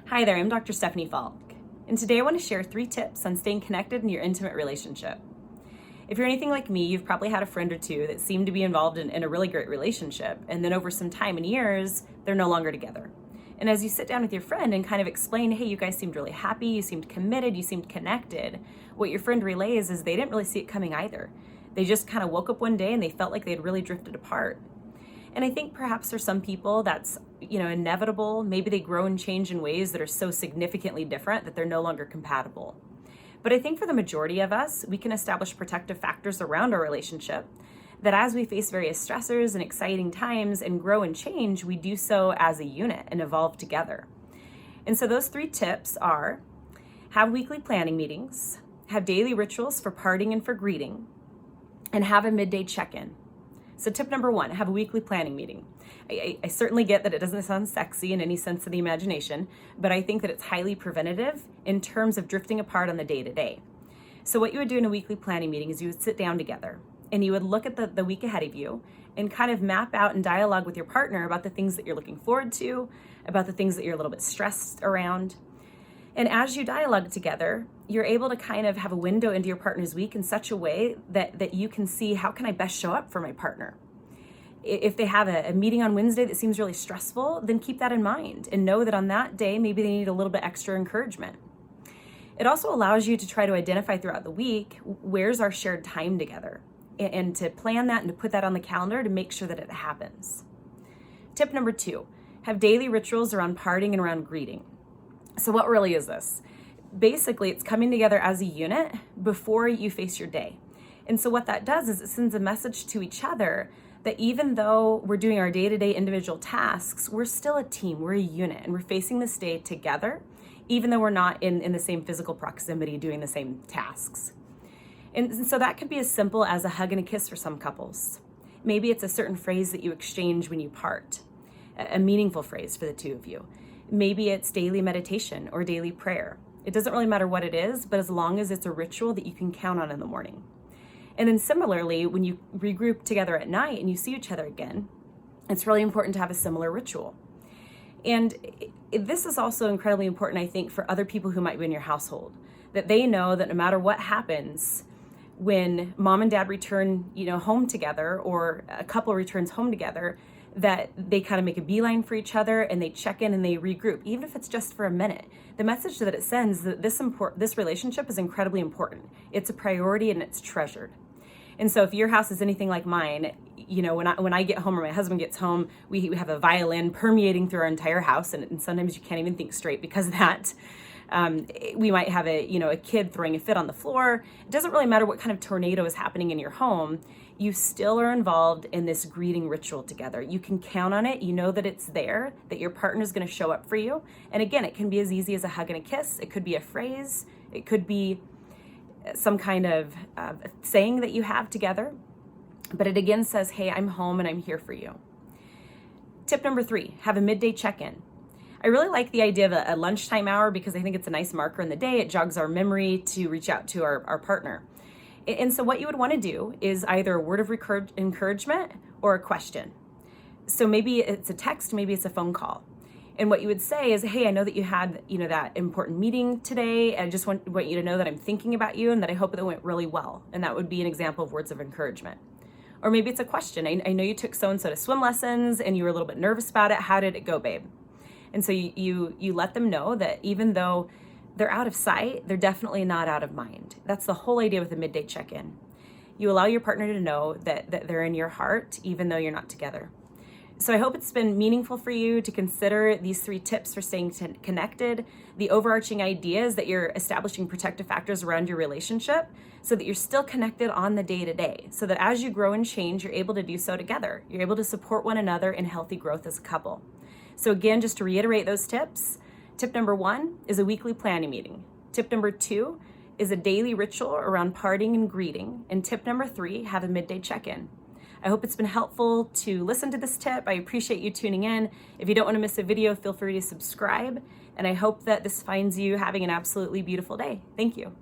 Hi there, I'm Dr. Stephanie Falk, and today I want to share 3 tips on staying connected in your intimate relationship. If you're anything like me, you've probably had a friend or two that seem to be involved in a really great relationship, and then over some time and years, they're no longer together. And as you sit down with your friend and kind of explain, hey, you guys seemed really happy, you seemed committed, you seemed connected, what your friend relays is they didn't really see it coming either. They just kind of woke up one day and they felt like they'd really drifted apart. And I think perhaps for some people that's, inevitable. Maybe they grow and change in ways that are so significantly different that they're no longer compatible. But I think for the majority of us, we can establish protective factors around our relationship that as we face various stressors and exciting times and grow and change, we do so as a unit and evolve together. And so those 3 tips are: have weekly planning meetings, have daily rituals for parting and for greeting, and have a midday check-in. So tip number 1, have a weekly planning meeting. I certainly get that it doesn't sound sexy in any sense of the imagination, but I think that it's highly preventative in terms of drifting apart on the day-to-day. So what you would do in a weekly planning meeting is you would sit down together and you would look at the week ahead of you and kind of map out and dialogue with your partner about the things that you're looking forward to, about the things that you're a little bit stressed around. And as you dialogue together, you're able to kind of have a window into your partner's week in such a way that you can see, how can I best show up for my partner? If they have a meeting on Wednesday that seems really stressful, then keep that in mind and know that on that day, maybe they need a little bit extra encouragement. It also allows you to try to identify throughout the week, where's our shared time together, and to plan that and to put that on the calendar to make sure that it happens. Tip number 2, have daily rituals around parting and around greeting. So what really is this? Basically, it's coming together as a unit before you face your day. And so what that does is it sends a message to each other that even though we're doing our day-to-day individual tasks, we're still a team, we're a unit, and we're facing this day together, even though we're not in the same physical proximity doing the same tasks. And so that could be as simple as a hug and a kiss for some couples. Maybe it's a certain phrase that you exchange when you part, a meaningful phrase for the two of you. Maybe it's daily meditation or daily prayer. It doesn't really matter what it is, but as long as it's a ritual that you can count on in the morning. And then similarly, when you regroup together at night and you see each other again, it's really important to have a similar ritual. And this is also incredibly important, I think, for other people who might be in your household, that they know that no matter what happens, when mom and dad return, home together, or a couple returns home together, that they kind of make a beeline for each other and they check in and they regroup, even if it's just for a minute. The message that it sends is that this relationship is incredibly important. It's a priority and it's treasured. And so if your house is anything like mine, when I get home or my husband gets home, we have a violin permeating through our entire house, and sometimes you can't even think straight because of that. We might have a kid throwing a fit on the floor. It doesn't really matter what kind of tornado is happening in your home. You still are involved in this greeting ritual together. You can count on it. You know that it's there, that your partner is going to show up for you. And again, it can be as easy as a hug and a kiss. It could be a phrase. It could be some kind of saying that you have together. But it again says, hey, I'm home and I'm here for you. Tip number 3, have a midday check-in. I really like the idea of a lunchtime hour because I think it's a nice marker in the day. It jogs our memory to reach out to our partner. And so what you would want to do is either a word of encouragement or a question. So maybe it's a text, maybe it's a phone call. And what you would say is, hey, I know that you had, that important meeting today. I just want you to know that I'm thinking about you and that I hope that it went really well. And that would be an example of words of encouragement. Or maybe it's a question. I know you took so-and-so to swim lessons and you were a little bit nervous about it. How did it go, babe? And so you let them know that even though they're out of sight, they're definitely not out of mind. That's the whole idea with a midday check-in. You allow your partner to know that they're in your heart, even though you're not together. So I hope it's been meaningful for you to consider these 3 tips for staying connected. The overarching idea is that you're establishing protective factors around your relationship so that you're still connected on the day-to-day, so that as you grow and change, you're able to do so together. You're able to support one another in healthy growth as a couple. So again, just to reiterate those tips, tip number 1 is a weekly planning meeting. Tip number 2 is a daily ritual around parting and greeting. And tip number 3, have a midday check-in. I hope it's been helpful to listen to this tip. I appreciate you tuning in. If you don't want to miss a video, feel free to subscribe. And I hope that this finds you having an absolutely beautiful day. Thank you.